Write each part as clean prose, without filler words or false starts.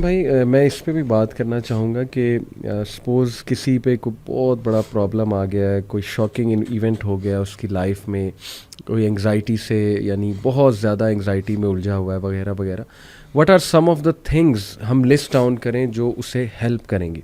بھائی میں اس پہ بھی بات کرنا چاہوں گا کہ سپوز کسی پہ کوئی بہت بڑا پرابلم آ گیا ہے، کوئی شاکنگ ایونٹ ہو گیا اس کی لائف میں، کوئی انگزائٹی سے یعنی بہت زیادہ انگزائٹی میں الجھا ہوا ہے وغیرہ وغیرہ. What are some of the things ہم لسٹ ڈاؤن کریں جو اسے ہیلپ کریں گی.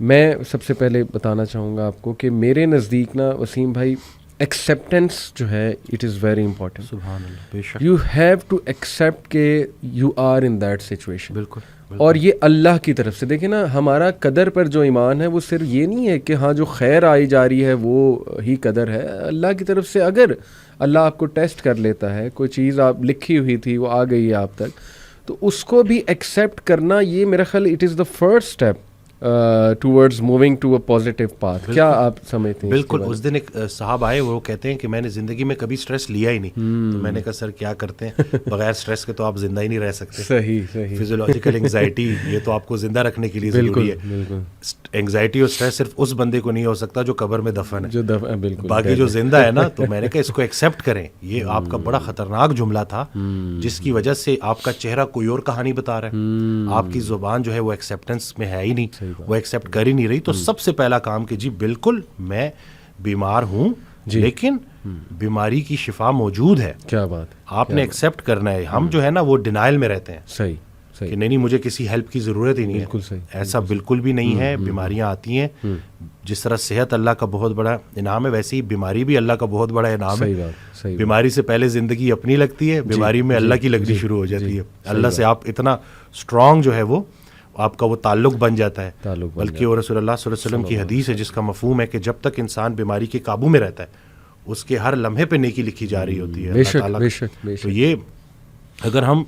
میں سب سے پہلے بتانا چاہوں گا آپ کو کہ میرے نزدیک نا وسیم بھائی ایکسیپٹنس جو ہے اٹ از ویری امپورٹنٹ. سبحان اللہ، بے شک، یو ہیو ٹو ایکسیپٹ کہ you are in that situation. بالکل. اور یہ اللہ کی طرف سے دیکھیں نا، ہمارا قدر پر جو ایمان ہے وہ صرف یہ نہیں ہے کہ ہاں جو خیر آئی جا رہی ہے وہ ہی قدر ہے. اللہ کی طرف سے اگر اللہ آپ کو ٹیسٹ کر لیتا ہے، کوئی چیز آپ لکھی ہوئی تھی وہ آ گئی ہے آپ تک، تو اس کو بھی ایکسیپٹ کرنا، یہ میرا خیال it is the first step towards moving to a positive path. کیا آپ سمجھتے ہیں؟ بالکل. اس دن ایک صاحب آئے، وہ کہتے ہیں کہ میں نے زندگی میں کبھی سٹریس لیا ہی نہیں. تو میں نے کہا سر کیا کرتے ہیں؟ بغیر سٹریس کے تو آپ زندہ ہی نہیں رہ سکتے. صحیح. فزیولوجیکل انگزائٹی یہ تو آپ کو زندہ رکھنے کے لیے ضروری ہے. انگزائٹی اور سٹریس صرف اس بندے کو نہیں ہو سکتا جو قبر میں دفن ہے. باقی جو زندہ ہے نا، تو میں نے کہا اس کو ایکسیپٹ کریں. یہ آپ کا بڑا خطرناک جملہ تھا جس کی وجہ سے آپ کا چہرہ کوئی اور کہانی بتا رہا ہے. آپ کی زبان جو ہے وہ ایکسیپٹنس میں ہے ہی نہیں، وہ ایکسیپٹ کر ہی نہیں رہی. تو سب سے پہلا کام کہ جی بالکل میں بیمار ہوں لیکن بیماری کی شفا موجود ہے. کیا بات، آپ نے ایکسیپٹ کرنا ہے. ہم جو ہے نا وہ ڈینائل میں رہتے ہیں. صحیح کہ نہیں مجھے کسی ہیلپ کی ضرورت ہی نہیں ہے. بالکل صحیح. ایسا بالکل بھی نہیں ہے. بیماریاں آتی ہیں. جس طرح صحت اللہ کا بہت بڑا انعام ہے، ویسے ہی بیماری بھی اللہ کا بہت بڑا انعام ہے. بیماری سے پہلے زندگی اپنی لگتی ہے، بیماری میں اللہ کی لگنی شروع ہو جاتی ہے. اللہ سے آپ اتنا اسٹرانگ جو ہے وہ آپ کا وہ تعلق بن جاتا ہے. بلکہ وہ رسول اللہ صلی اللہ علیہ وسلم کی حدیث ہے جس کا مفہوم ہے کہ جب تک انسان بیماری کے قابو میں رہتا ہے اس کے ہر لمحے پہ نیکی لکھی جا رہی ہوتی ہے اللہ تعالیٰ. تو یہ اگر ہم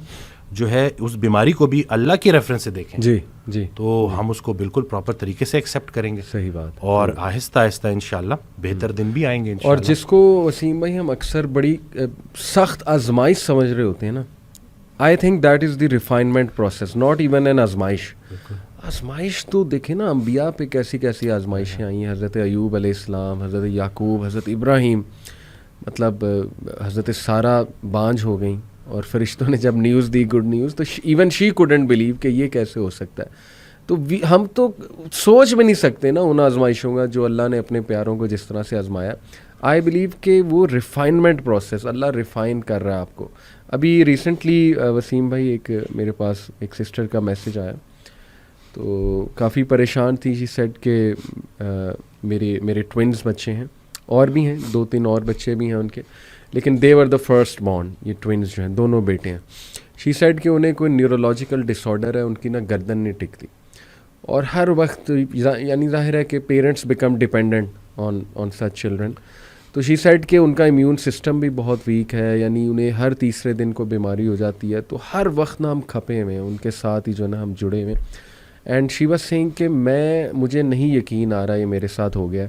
جو ہے اس بیماری کو بھی اللہ کے ریفرنس سے دیکھیں جی تو ہم اس کو بالکل پراپر طریقے سے ایکسیپٹ کریں گے. صحیح بات. اور آہستہ آہستہ انشاءاللہ بہتر دن بھی آئیں گے انشاءاللہ. اور جس کو وسیم بھائی ہم اکثر بڑی سخت آزمائش سمجھ رہے ہوتے ہیں نا، I think that is the refinement process, not even an آزمائش. آزمائش تو دیکھیں نا، انبیاء پہ کیسی کیسی آزمائشیں آئی ہیں. حضرت ایوب علیہ السلام، حضرت یعقوب، حضرت ابراہیم، مطلب حضرت سارہ بانجھ ہو گئیں اور فرشتوں نے جب نیوز دی، گڈ نیوز، تو ایون شی کوڈنٹ بلیو کہ یہ کیسے ہو سکتا ہے. تو ہم تو سوچ بھی نہیں سکتے نا ان آزمائشوں کا جو اللہ نے اپنے پیاروں کو جس طرح سے آزمایا. آئی بلیو کہ وہ ریفائنمنٹ پروسیس اللہ ریفائن کر رہا ہے آپ کو. ابھی ریسنٹلی وسیم بھائی ایک میرے پاس ایک سسٹر کا میسج آیا، تو کافی پریشان تھی. شی سیڈ کہ میرے ٹوئنز بچے ہیں، اور بھی ہیں 2-3 اور بچے بھی ہیں ان کے، لیکن دے ور دا فرسٹ بورن. یہ ٹوئنز جو ہیں دونوں بیٹے ہیں. شی سیڈ کہ انہیں کوئی نیورولوجیکل ڈس آرڈر ہے، ان کی نا گردن نہیں ٹکتی، اور ہر وقت یعنی ظاہر ہے کہ parents become dependent on such children. تو شی سیڈ کہ ان کا امیون سسٹم بھی بہت ویک ہے، یعنی انہیں ہر تیسرے دن کو بیماری ہو جاتی ہے. تو ہر وقت نا ہم کھپے ہوئے ہیں ان کے ساتھ ہی جو ہے نا ہم جڑے ہوئے ہیں. اینڈ شی واز سینگ کہ مجھے نہیں یقین آ رہا یہ میرے ساتھ ہو گیا،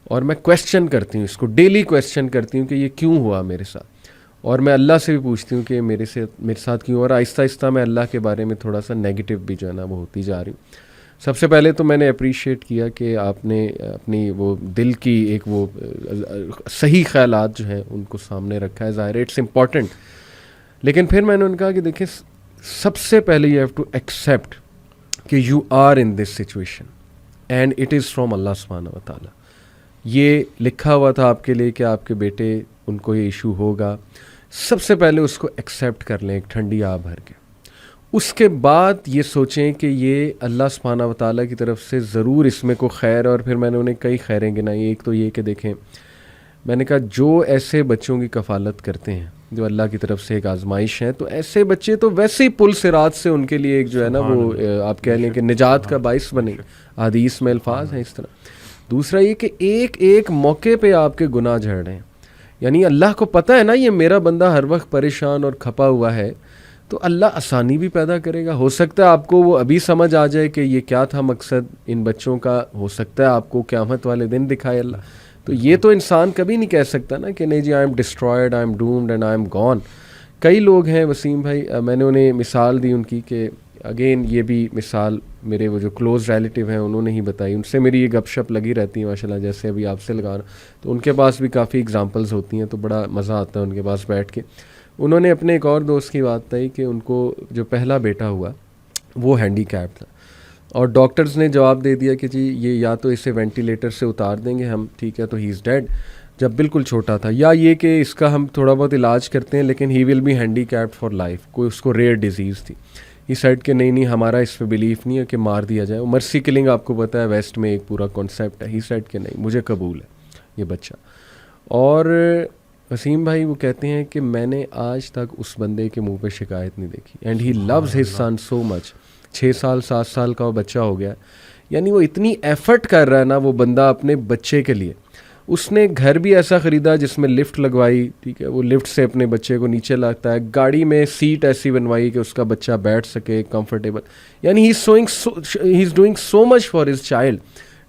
اور میں کویسچن کرتی ہوں اس کو، ڈیلی کویسچن کرتی ہوں کہ یہ کیوں ہوا میرے ساتھ. اور میں اللہ سے بھی پوچھتی ہوں کہ میرے ساتھ کیوں. اور آہستہ آہستہ میں اللہ کے بارے میں تھوڑا سا نیگیٹو بھی جو ہے نا وہ ہوتی جا رہی ہوں. سب سے پہلے تو میں نے اپریشیٹ کیا کہ آپ نے اپنی وہ دل کی ایک وہ صحیح خیالات جو ہیں ان کو سامنے رکھا ہے. ظاہر اٹس امپورٹنٹ. لیکن پھر میں نے ان کہا کہ دیکھیں سب سے پہلے یو ہیو ٹو ایکسیپٹ کہ you are in this situation and it is from Allah سبحانہ و تعالیٰ. یہ لکھا ہوا تھا آپ کے لیے کہ آپ کے بیٹے ان کو یہ ایشو ہوگا. سب سے پہلے اس کو ایکسیپٹ کر لیں ایک ٹھنڈی آب بھر کے. اس کے بعد یہ سوچیں کہ یہ اللہ سبحانہ و تعالیٰ کی طرف سے ضرور اس میں کو خیر. اور پھر میں نے انہیں کئی خیریں گنائی. ایک تو یہ کہ دیکھیں، میں نے کہا جو ایسے بچوں کی کفالت کرتے ہیں جو اللہ کی طرف سے ایک آزمائش ہے، تو ایسے بچے تو ویسے ہی پل صراط سے ان کے لیے ایک جو ہے نا وہ آپ کہہ لیں کہ نجات کا باعث بنے. حدیث میں الفاظ ہیں اس طرح. دوسرا یہ کہ ایک ایک موقع پہ آپ کے گناہ جھڑ رہے ہیں. یعنی اللہ کو پتہ ہے نا یہ میرا بندہ ہر وقت پریشان اور کھپا ہوا ہے، تو اللہ آسانی بھی پیدا کرے گا. ہو سکتا ہے آپ کو وہ ابھی سمجھ آ جائے کہ یہ کیا تھا مقصد ان بچوں کا. ہو سکتا ہے آپ کو قیامت والے دن دکھائے اللہ. تو یہ تو انسان کبھی نہیں کہہ سکتا نا کہ نہیں جی I am destroyed, I am doomed and I am gone. کئی لوگ ہیں وسیم بھائی، میں نے انہیں مثال دی ان کی کہ اگین یہ بھی مثال میرے وہ جو کلوز ریلیٹیو ہیں انہوں نے ہی بتائی. ان سے میری یہ گپ شپ لگی رہتی ہے ماشاء اللہ، جیسے ابھی آپ سے لگا رہا ہوں. تو ان کے پاس بھی کافی اگزامپلز ہوتی ہیں، تو بڑا مزہ آتا ہے ان کے پاس بیٹھ کے. انہوں نے اپنے ایک اور دوست کی بات بتائی کہ ان کو جو پہلا بیٹا ہوا وہ ہینڈی کیپ تھا. اور ڈاکٹرز نے جواب دے دیا کہ جی یہ یا تو اسے وینٹیلیٹر سے اتار دیں گے ہم, ٹھیک ہے, تو ہی از ڈیڈ, جب بالکل چھوٹا تھا, یا یہ کہ اس کا ہم تھوڑا بہت علاج کرتے ہیں لیکن he will be handicapped for life, کوئی اس کو ریئر ڈیزیز تھی. ہی سیڈ کہ نہیں ہمارا اس پہ بلیف نہیں ہے کہ مار دیا جائے. مرسی کلنگ آپ کو پتہ ہے ویسٹ میں ایک پورا کانسیپٹ ہے. ہی سیڈ کہ نہیں مجھے قبول ہے یہ بچہ. اور وسیم بھائی وہ کہتے ہیں کہ میں نے آج تک اس بندے کے منہ پہ شکایت نہیں دیکھی, and he lose his son so much. 6 سال 7 سال کا وہ بچہ ہو گیا, یعنی وہ اتنی ایفرٹ کر رہا ہے نا وہ بندہ اپنے بچے کے لیے. اس نے گھر بھی ایسا خریدا جس میں لفٹ لگوائی, ٹھیک ہے, وہ لفٹ سے اپنے بچے کو نیچے لاتا ہے, گاڑی میں سیٹ ایسی بنوائی کہ اس کا بچہ بیٹھ سکے کمفرٹیبل, یعنی he is doing so much for his child.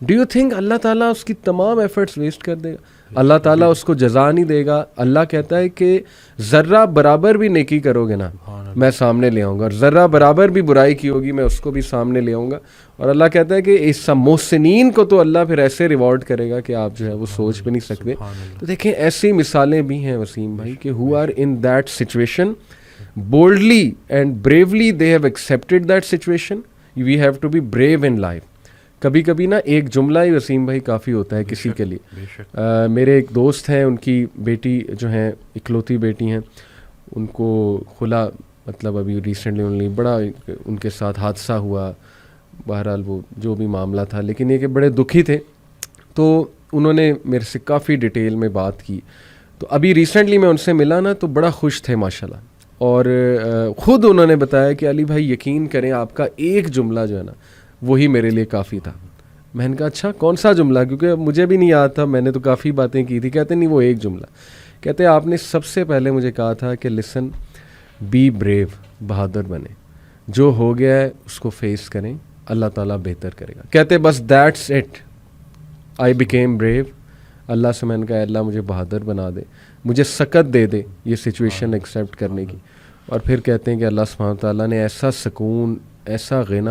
Do you think Allah تعالیٰ اس کی تمام ایفرٹس ویسٹ کر دے گا؟ اللہ تعالیٰ اس کو جزا نہیں دے گا. اللہ کہتا ہے کہ ذرہ برابر بھی نیکی کرو گے نا میں سامنے لے آؤں گا, اور ذرہ برابر بھی برائی کی ہوگی میں اس کو بھی سامنے لے آؤں گا. اور اللہ کہتا ہے کہ اس محسنین کو تو اللہ پھر ایسے ریوارڈ کرے گا کہ آپ جو ہے وہ سوچ بھی نہیں سکتے. تو دیکھیں ایسی مثالیں بھی ہیں وسیم بھائی کہ who are in that situation boldly and bravely they have accepted that situation. We have to be brave in life. کبھی کبھی نا ایک جملہ ہی وسیم بھائی کافی ہوتا ہے کسی کے لیے. میرے ایک دوست ہیں, ان کی بیٹی جو ہیں اکلوتی بیٹی ہیں, ان کو خلا مطلب ابھی ریسنٹلی بڑا ان کے ساتھ حادثہ ہوا, بہرحال وہ جو بھی معاملہ تھا, لیکن یہ کہ بڑے دکھی تھے. تو انہوں نے میرے سے کافی ڈیٹیل میں بات کی. تو ابھی ریسنٹلی میں ان سے ملا نا تو بڑا خوش تھے ماشاءاللہ, اور خود انہوں نے بتایا کہ علی بھائی یقین کریں آپ کا ایک جملہ جو ہے نا وہی میرے لیے کافی تھا. میں نے کہا اچھا کون سا جملہ, کیونکہ مجھے بھی نہیں یاد تھا, میں نے تو کافی باتیں کی تھی. کہتے نہیں وہ ایک جملہ, کہتے آپ نے سب سے پہلے مجھے کہا تھا کہ لسن بی بریو, بہادر بنے, جو ہو گیا ہے اس کو فیس کریں, اللہ تعالیٰ بہتر کرے گا. کہتے بس that's it, I became brave. Allah سے میں نے کہا اللہ مجھے بہادر بنا دے, مجھے سکت دے دے یہ سچویشن ایکسیپٹ کرنے کی. اور پھر کہتے ہیں کہ اللہ سبحانہ تعالیٰ نے ایسا سکون, ایسا غنا